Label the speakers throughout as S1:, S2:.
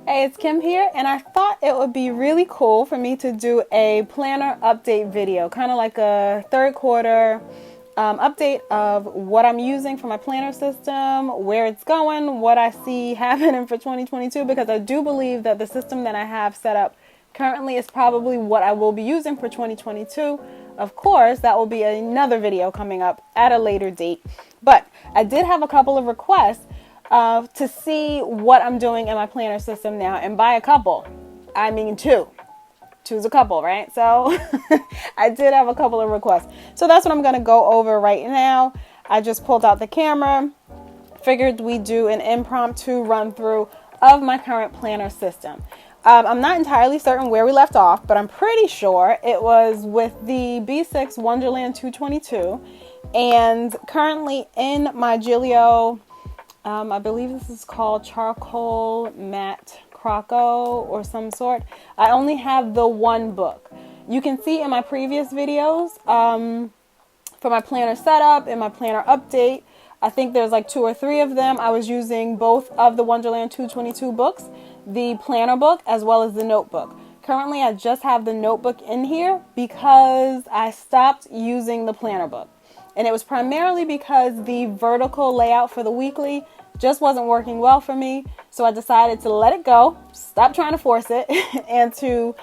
S1: Hey, it's Kim here, and I thought it would be really cool for me to do a planner update video, kind of like a third quarter update of what I'm using for my planner system, where it's going, what I see happening for 2022, because I do believe that the system that I have set up currently is probably what I will be using for 2022. Of course, that will be another video coming up at a later date, but I did have a couple of requests to see what I'm doing in my planner system now. And by a couple, I mean two. Two's a couple, right? So I did have a couple of requests. So that's what I'm going to go over right now. I just pulled out the camera. Figured we'd do an impromptu run through of my current planner system. I'm not entirely certain where we left off, but I'm pretty sure it was with the B6 Wonderland 222. And currently in my Gilio, I believe this is called Charcoal Matte Croco or some sort. I only have the one book. You can see in my previous videos for my planner setup and my planner update, I think there's like 2 or 3 of them. I was using both of the Wonderland 222 books, the planner book as well as the notebook. Currently, I just have the notebook in here because I stopped using the planner book. And it was primarily because the vertical layout for the weekly just wasn't working well for me. So I decided to let it go, stop trying to force it, and to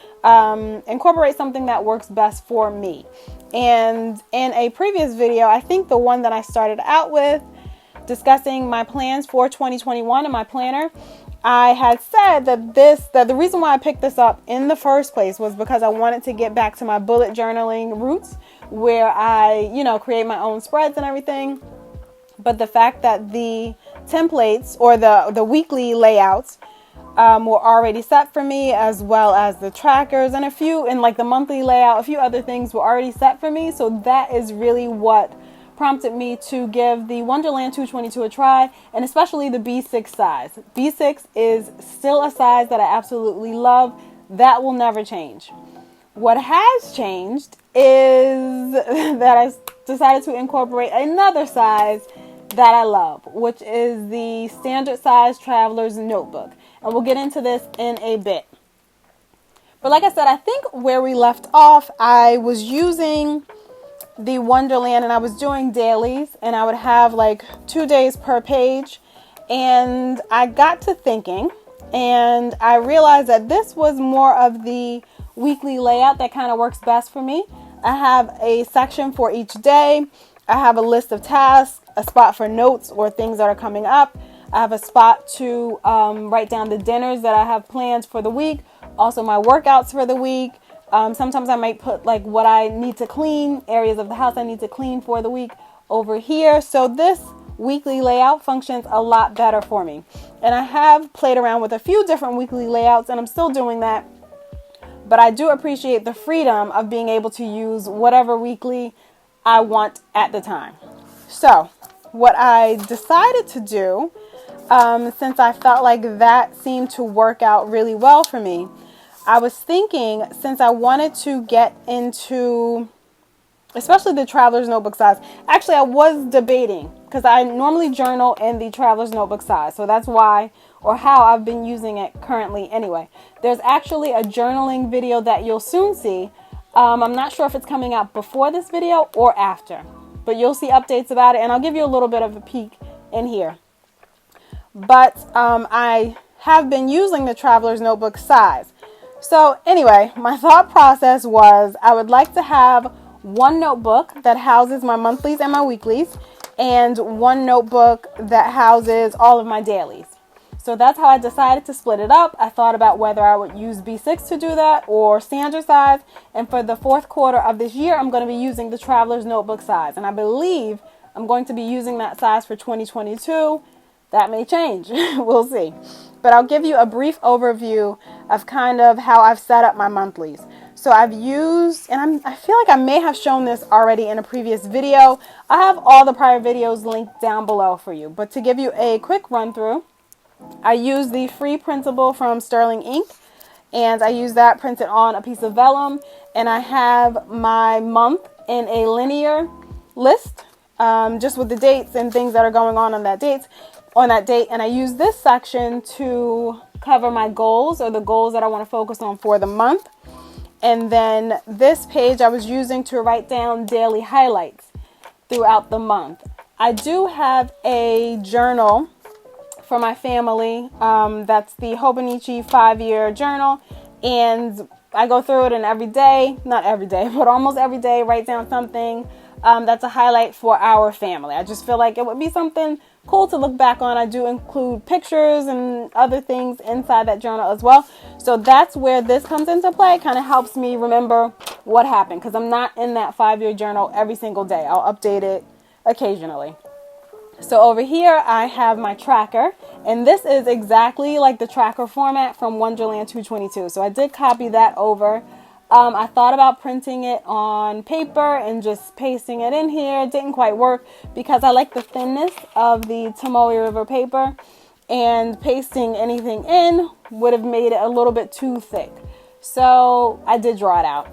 S1: incorporate something that works best for me. And in a previous video, I think the one that I started out with, discussing my plans for 2021 in my planner, I had said that the reason why I picked this up in the first place was because I wanted to get back to my bullet journaling roots, where I, create my own spreads and everything. But the fact that the templates or the weekly layouts were already set for me, as well as the trackers and like the monthly layout, a few other things were already set for me. So that is really what prompted me to give the Wonderland 222 a try, and especially the B6 size. B6 is still a size that I absolutely love. That will never change. What has changed is that I decided to incorporate another size that I love, which is the standard size traveler's notebook. And we'll get into this in a bit. But like I said, I think where we left off, I was using the Wonderland and I was doing dailies, and I would have like 2 days per page. And I got to thinking, and I realized that this was more of the weekly layout that kind of works best for me. I have a section for each day. I have a list of tasks, a spot for notes or things that are coming up. I have a spot to write down the dinners that I have planned for the week. Also my workouts for the week. Sometimes I might put like what I need to clean, areas of the house I need to clean for the week over here. So this weekly layout functions a lot better for me. And I have played around with a few different weekly layouts, and I'm still doing that. But I do appreciate the freedom of being able to use whatever weekly I want at the time. So what I decided to do, since I felt like that seemed to work out really well for me, I was thinking, since I wanted to get into, especially the traveler's notebook size. Actually, I was debating, because I normally journal in the traveler's notebook size. So that's why, or how I've been using it currently anyway. There's actually a journaling video that you'll soon see. I'm not sure if it's coming out before this video or after, but you'll see updates about it, and I'll give you a little bit of a peek in here. But I have been using the traveler's notebook size. So anyway, my thought process was I would like to have one notebook that houses my monthlies and my weeklies, and one notebook that houses all of my dailies. So that's how I decided to split it up. I thought about whether I would use B6 to do that or standard size. And for the fourth quarter of this year, I'm going to be using the traveler's notebook size. And I believe I'm going to be using that size for 2022. That may change. We'll see. But I'll give you a brief overview of kind of how I've set up my monthlies. So I've used, and I feel like I may have shown this already in a previous video. I have all the prior videos linked down below for you. But to give you a quick run through, I use the free printable from Sterling Ink, and I use that printed on a piece of vellum, and I have my month in a linear list, just with the dates and things that are going on that dates. on that date, and I use this section to cover my goals, or the goals that I want to focus on for the month. And then this page I was using to write down daily highlights throughout the month. I do have a journal for my family. That's the Hobonichi 5-year journal, and I go through it, and every day, not every day, but almost every day, write down something that's a highlight for our family. I just feel like it would be something cool to look back on. I do include pictures and other things inside that journal as well. So that's where this comes into play. Kind of helps me remember what happened, because I'm not in that 5-year journal every single day. I'll update it occasionally. So over here I have my tracker, and this is exactly like the tracker format from Wonderland 222. So I did copy that over. I thought about printing it on paper and just pasting it in here. It didn't quite work because I like the thinness of the Tomoe River paper, and pasting anything in would have made it a little bit too thick. So I did draw it out.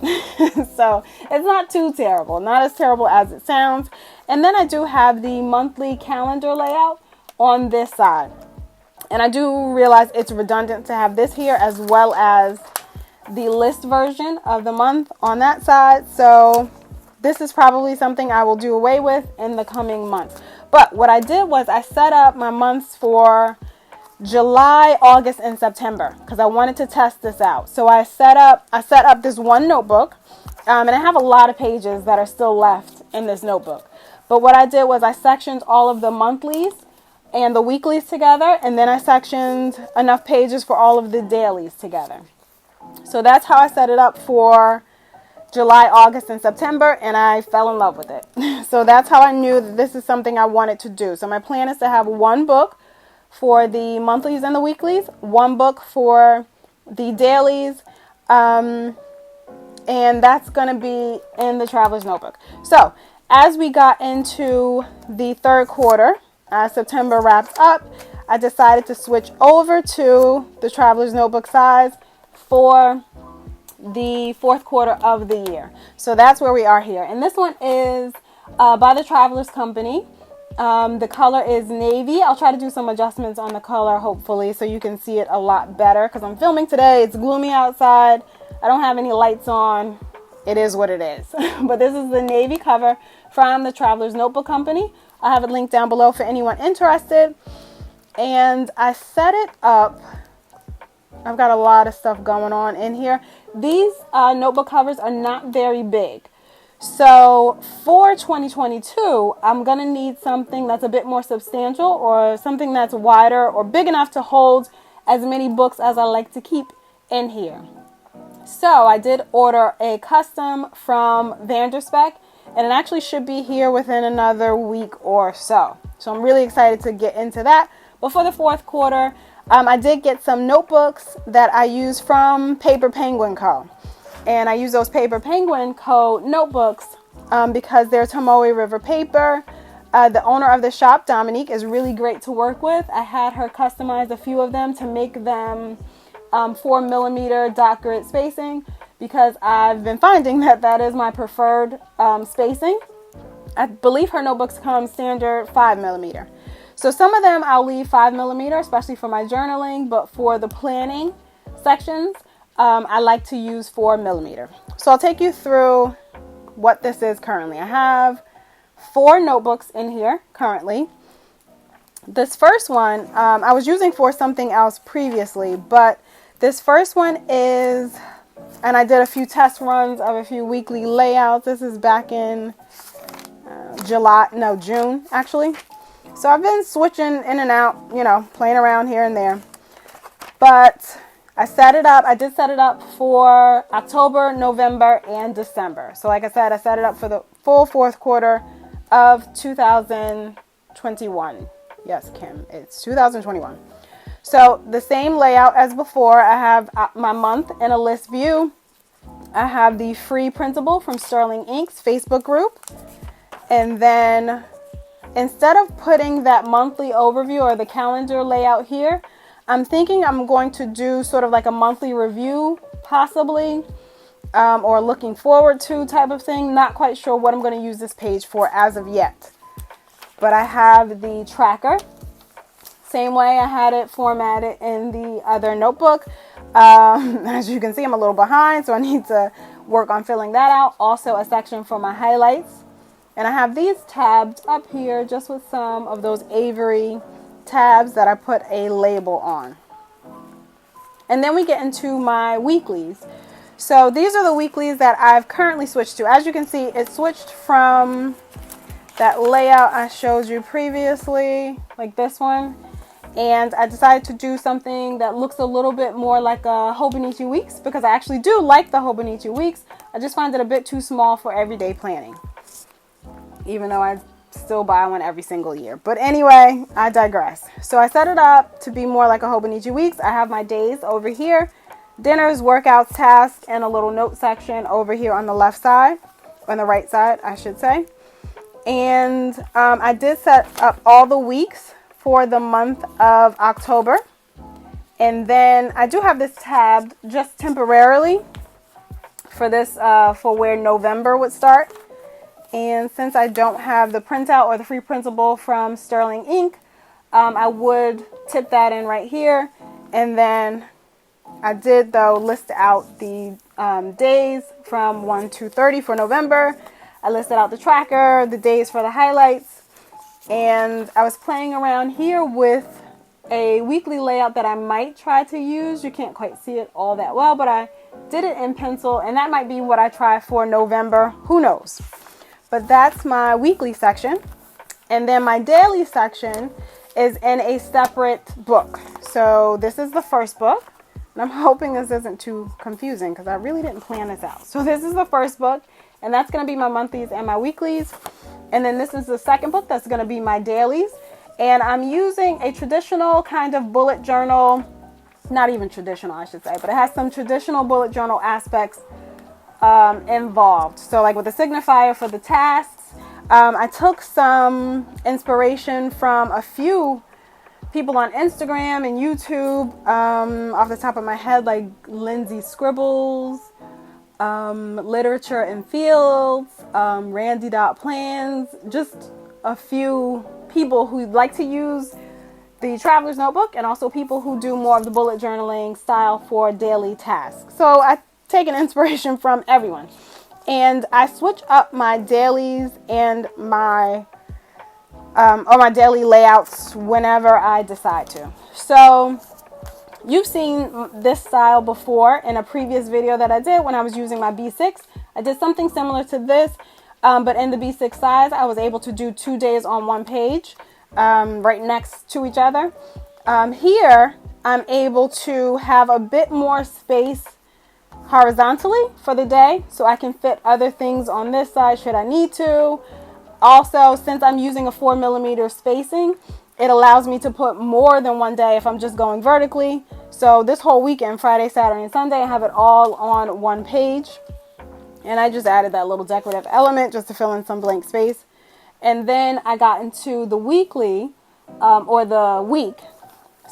S1: So it's not too terrible, not as terrible as it sounds. And then I do have the monthly calendar layout on this side. And I do realize it's redundant to have this here as well as the list version of the month on that side. So this is probably something I will do away with in the coming months. But what I did was I set up my months for July, August, and September, because I wanted to test this out. So I set up this one notebook, and I have a lot of pages that are still left in this notebook. But what I did was I sectioned all of the monthlies and the weeklies together, and then I sectioned enough pages for all of the dailies together. So that's how I set it up for July, August, and September, and I fell in love with it. So that's how I knew that this is something I wanted to do. So my plan is to have one book for the monthlies and the weeklies, one book for the dailies, and that's going to be in the Traveler's Notebook. So as we got into the third quarter, September wraps up, I decided to switch over to the Traveler's Notebook size for the fourth quarter of the year. So that's where we are here. And this one is by the Travelers Company. The color is navy. I'll try to do some adjustments on the color, hopefully, so you can see it a lot better, because I'm filming today. It's gloomy outside. I don't have any lights on. It is what it is. But this is the navy cover from the Travelers Notebook Company. I have it linked down below for anyone interested. And I set it up. I've got a lot of stuff going on in here. These notebook covers are not very big. So for 2022, I'm going to need something that's a bit more substantial, or something that's wider or big enough to hold as many books as I like to keep in here. So I did order a custom from Vanderspec, and it actually should be here within another week or so. So I'm really excited to get into that. But for the fourth quarter, I did get some notebooks that I use from Paper Penguin Co. And I use those Paper Penguin Co. notebooks because they're Tomoe River paper. The owner of the shop, Dominique, is really great to work with. I had her customize a few of them to make them 4mm dot grid spacing, because I've been finding that is my preferred spacing. I believe her notebooks come standard 5mm. So some of them I'll leave 5mm, especially for my journaling, but for the planning sections, I like to use 4mm. So I'll take you through what this is currently. I have 4 notebooks in here currently. This first one I was using for something else previously, but this first one is, and I did a few test runs of a few weekly layouts. This is back in June actually. So I've been switching in and out, playing around here and there. But I did set it up for October, November, and December. So like I said, I set it up for the full fourth quarter of 2021. Yes, Kim, it's 2021. So the same layout as before. I have my month in a list view. I have the free printable from Sterling Inc.'s Facebook group. And then instead of putting that monthly overview or the calendar layout here, I'm thinking I'm going to do sort of like a monthly review, possibly, or looking forward to type of thing. Not quite sure what I'm going to use this page for as of yet. But I have the tracker Same way I had it formatted in the other notebook. As you can see, I'm a little behind, so I need to work on filling that out. Also a section for my highlights. And I have these tabbed up here just with some of those Avery tabs that I put a label on. And then we get into my weeklies. So these are the weeklies that I've currently switched to. As you can see, it switched from that layout I showed you previously, like this one. And I decided to do something that looks a little bit more like a Hobonichi Weeks, because I actually do like the Hobonichi Weeks. I just find it a bit too small for everyday planning, even though I still buy one every single year. But anyway, I digress. So I set it up to be more like a Hobonichi Weeks. I have my days over here, dinners, workouts, tasks, and a little note section over here on the left side, on the right side, I should say. And I did set up all the weeks for the month of October. And then I do have this tabbed just temporarily for this, for where November would start. And since I don't have the printout or the free printable from Sterling Ink, I would tip that in right here. And then I did, though, list out the days from 1 to 30 for November. I listed out the tracker, the days for the highlights. And I was playing around here with a weekly layout that I might try to use. You can't quite see it all that well, but I did it in pencil, and that might be what I try for November. Who knows? But that's my weekly section. And then my daily section is in a separate book. So this is the first book. And I'm hoping this isn't too confusing because I really didn't plan this out. So this is the first book, and that's going to be my monthlies and my weeklies. And then this is the second book that's going to be my dailies. And I'm using a traditional kind of bullet journal. Not even traditional, I should say, but it has some traditional bullet journal aspects involved. So like with the signifier for the tasks, I took some inspiration from a few people on Instagram and YouTube, off the top of my head, like Lindsay Scribbles, Literature and Fields, Randy Plans, just a few people who like to use the Traveler's Notebook, and also people who do more of the bullet journaling style for daily tasks. So I take an inspiration from everyone, and I switch up my dailies and my or my daily layouts whenever I decide to. So you've seen this style before in a previous video that I did when I was using my B6. I did something similar to this, but in the B6 size, I was able to do 2 days on one page, right next to each other. Here, I'm able to have a bit more space horizontally for the day, so I can fit other things on this side should I need to. Also, since I'm using a 4mm spacing, it allows me to put more than one day if I'm just going vertically. So this whole weekend, Friday, Saturday, and Sunday, I have it all on one page. And I just added that little decorative element just to fill in some blank space. And then I got into the weekly, or the week.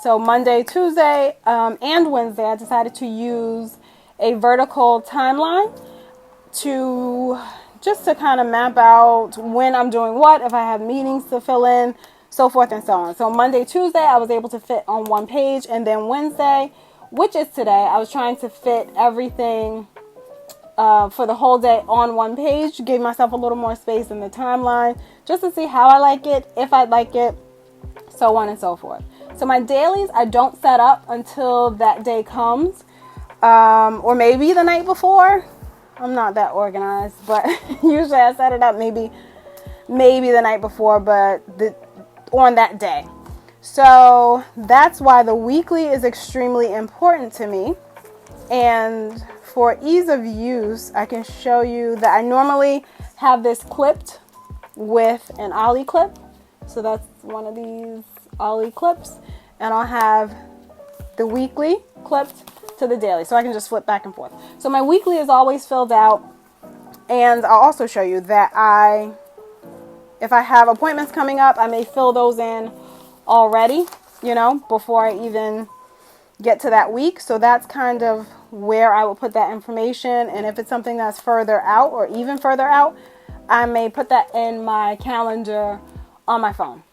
S1: So Monday, Tuesday, and Wednesday, I decided to use a vertical timeline just to kind of map out when I'm doing what, if I have meetings to fill in, so forth and so on. So Monday, Tuesday, I was able to fit on one page. And then Wednesday, which is today, I was trying to fit everything for the whole day on one page. Gave myself a little more space in the timeline just to see how I like it, if I like it, so on and so forth. So my dailies, I don't set up until that day comes, or maybe the night before. I'm not that organized, but usually I set it up maybe the night before, but on that day. So that's why the weekly is extremely important to me. And for ease of use, I can show you that I normally have this clipped with an ollie clip. So that's one of these ollie clips, and I'll have the weekly clipped to the daily, so I can just flip back and forth. So my weekly is always filled out, and I'll also show you that if I have appointments coming up, I may fill those in already, before I even get to that week. So that's kind of where I will put that information. And if it's something that's further out or even further out, I may put that in my calendar on my phone.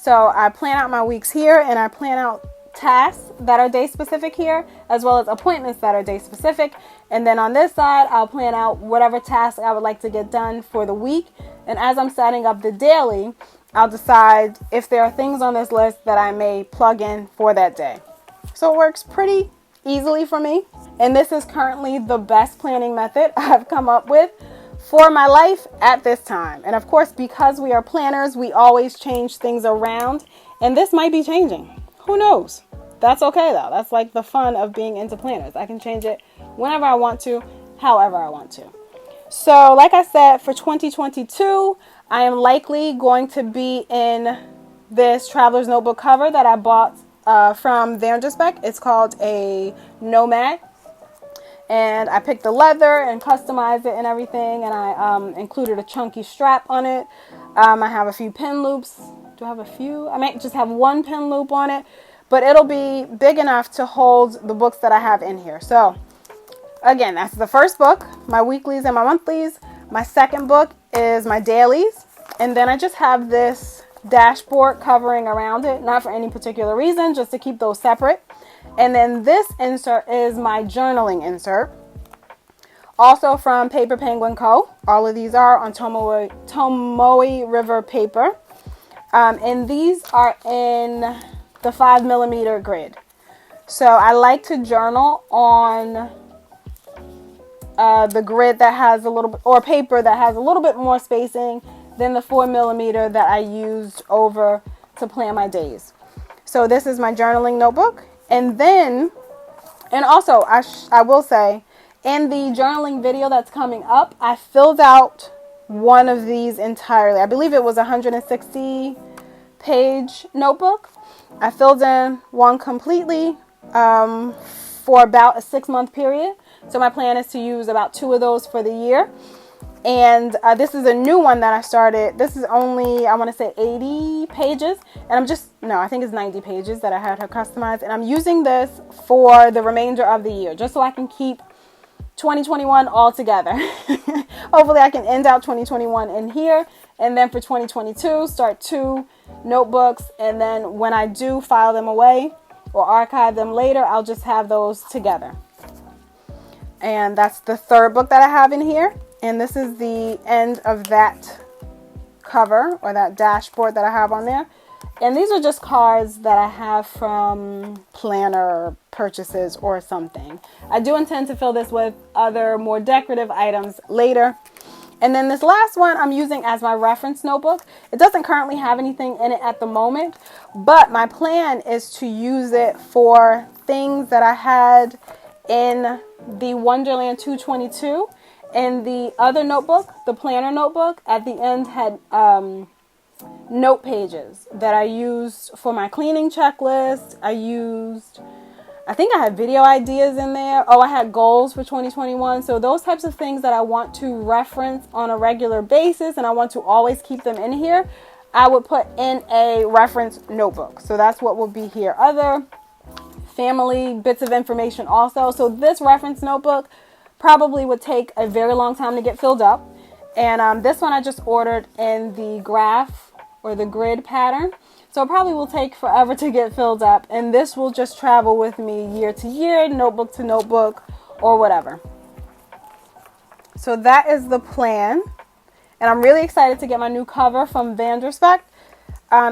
S1: So I plan out my weeks here, and I plan out tasks that are day specific here, as well as appointments that are day specific. And then on this side, I'll plan out whatever task I would like to get done for the week. And as I'm setting up the daily, I'll decide if there are things on this list that I may plug in for that day. So it works pretty easily for me. And this is currently the best planning method I've come up with for my life at this time. And of course, because we are planners, we always change things around. And this might be changing. Who knows? That's okay though. That's like the fun of being into planners. I can change it whenever I want to, however I want to. So like I said, for 2022, I am likely going to be in this Traveler's Notebook cover that I bought from Vanderspec. It's called a Nomad. And I picked the leather and customized it and everything. And I included a chunky strap on it. I have a few pin loops. Do I have a few? I might just have one pin loop on it. But it'll be big enough to hold the books that I have in here. So again, that's the first book, my weeklies and my monthlies. My second book is my dailies. And then I just have this dashboard covering around it, not for any particular reason, just to keep those separate. And then this insert is my journaling insert, also from Paper Penguin Co. All of these are on Tomoe River paper. And these are in the 5mm grid. So I like to journal on the grid that has a little bit, or paper that has a little bit more spacing than the 4mm that I used over to plan my days. So this is my journaling notebook. And then, and also I will say, in the journaling video that's coming up, I filled out one of these entirely. I believe it was a 160 page notebook. I filled in one completely for about a 6-month period. So my plan is to use about 2 of those for the year. And this is a new one that I started. This is only, I want to say 80 pages. And I think it's 90 pages that I had her customize. And I'm using this for the remainder of the year, just so I can keep 2021 all together. Hopefully I can end out 2021 in here. And then for 2022, start 2 notebooks. And then when I do file them away or archive them later, I'll just have those together. And that's the third book that I have in here. And this is the end of that cover, or that dashboard that I have on there. And these are just cards that I have from planner purchases or something. I do intend to fill this with other more decorative items later. And then this last one I'm using as my reference notebook. It doesn't currently have anything in it at the moment, but my plan is to use it for things that I had in the Wonderland 222. And the other notebook, the planner notebook, at the end had note pages that I used for my cleaning checklist. I think I had video ideas in there. Oh, I had goals for 2021. So those types of things that I want to reference on a regular basis, and I want to always keep them in here, I would put in a reference notebook. So that's what will be here. Other family bits of information also. So this reference notebook probably would take a very long time to get filled up. And this one I just ordered in the graph or the grid pattern. So it probably will take forever to get filled up. And this will just travel with me year to year, notebook to notebook, or whatever. So that is the plan. And I'm really excited to get my new cover from Vanderspec.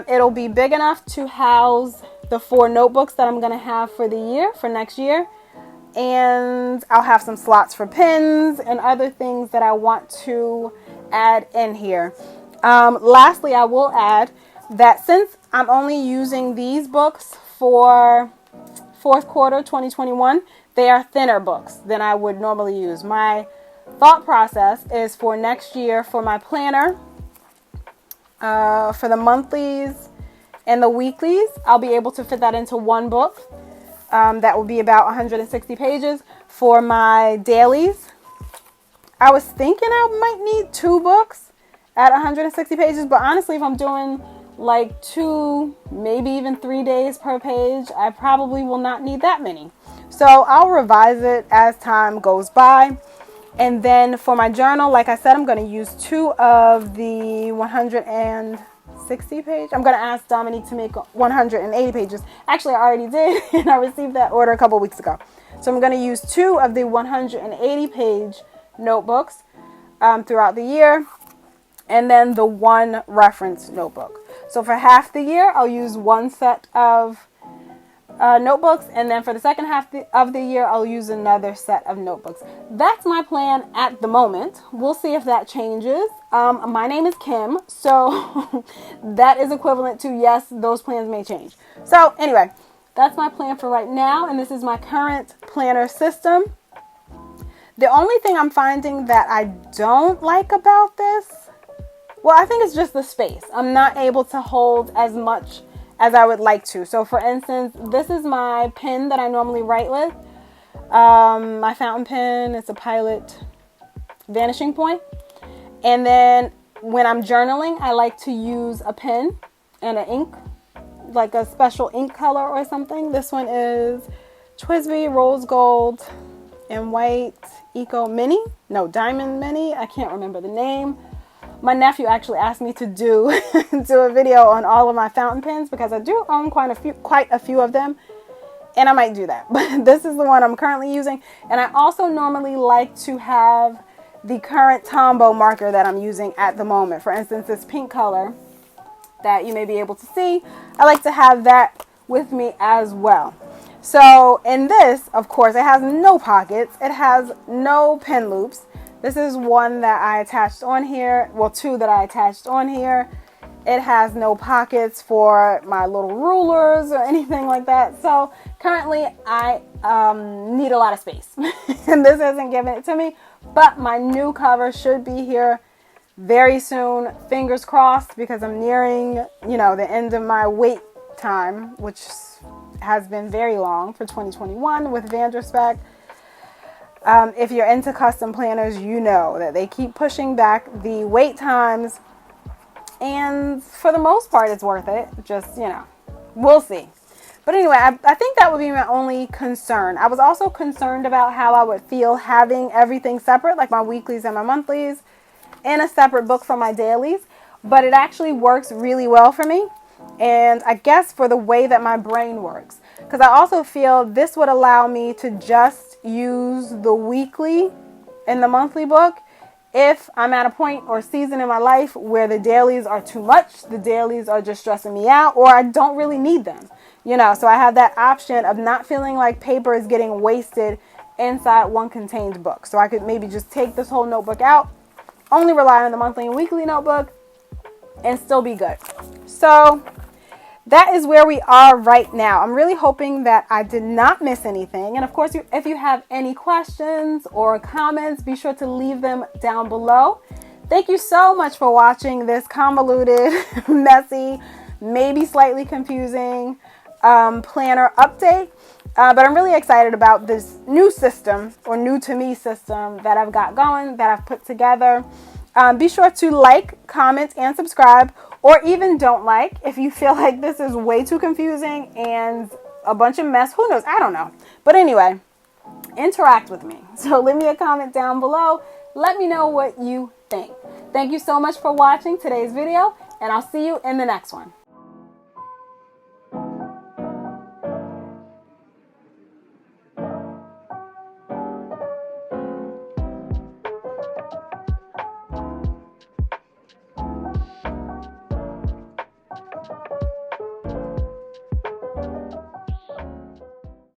S1: It'll be big enough to house the 4 notebooks that I'm going to have for the year, for next year. And I'll have some slots for pins and other things that I want to add in here. Lastly, I will add that since I'm only using these books for 4th quarter 2021, they are thinner books than I would normally use. My thought process is for next year, for my planner, for the monthlies and the weeklies, I'll be able to fit that into one book. That will be about 160 pages. For my dailies, I was thinking I might need 2 books at 160 pages, but honestly, if I'm doing like 2, maybe even 3 days per page, I probably will not need that many. So I'll revise it as time goes by. And then for my journal, like I said, I'm going to use 2 of the 60 page. I'm going to ask Dominique to make 180 pages. Actually, I already did, and I received that order a couple weeks ago. So I'm going to use 2 of the 180 page notebooks throughout the year, and then the 1 reference notebook. So for half the year, I'll use 1 set of notebooks, and then for the second half of the year, I'll use another set of notebooks. That's my plan at the moment. We'll see if that changes. My name is Kim, so that is equivalent to yes, those plans may change. So anyway, that's my plan for right now, and this is my current planner system. The only thing I'm finding that I don't like about this, well, I think it's just the space. I'm not able to hold as much as I would like to. So for instance, this is my pen that I normally write with. My fountain pen, it's a Pilot Vanishing Point. And then when I'm journaling, I like to use a pen and an ink, like a special ink color or something. This one is Twisby Rose Gold and White Eco Mini. No, Diamond Mini. I can't remember the name. My nephew actually asked me to do a video on all of my fountain pens because I do own quite a few of them, and I might do that. But this is the one I'm currently using, and I also normally like to have the current Tombow marker that I'm using at the moment. For instance, this pink color that you may be able to see, I like to have that with me as well. So in this, of course, it has no pockets. It has no pen loops. This is one that I attached on here. Well, 2 that I attached on here. It has no pockets for my little rulers or anything like that. So currently I need a lot of space. And this isn't giving it to me. But my new cover should be here very soon. Fingers crossed, because I'm nearing, the end of my wait time, which has been very long for 2021 with Vanderspec. If you're into custom planners, you know that they keep pushing back the wait times, and for the most part, it's worth it. Just, we'll see. But anyway, I think that would be my only concern. I was also concerned about how I would feel having everything separate, like my weeklies and my monthlies, in a separate book for my dailies, but it actually works really well for me. And I guess for the way that my brain works, because I also feel this would allow me to just use the weekly in the monthly book if I'm at a point or season in my life where the dailies are too much, the dailies are just stressing me out, or I don't really need them. So I have that option of not feeling like paper is getting wasted inside one contained book. So I could maybe just take this whole notebook out, only rely on the monthly and weekly notebook, and still be good. So that is where we are right now. I'm really hoping that I did not miss anything. And of course, if you have any questions or comments, be sure to leave them down below. Thank you so much for watching this convoluted, messy, maybe slightly confusing planner update. But I'm really excited about this new system, or new to me system, that I've got going, that I've put together. Be sure to like, comment, and subscribe, or even don't like if you feel like this is way too confusing and a bunch of mess. Who knows? I don't know. But anyway, interact with me. So leave me a comment down below. Let me know what you think. Thank you so much for watching today's video, and I'll see you in the next one.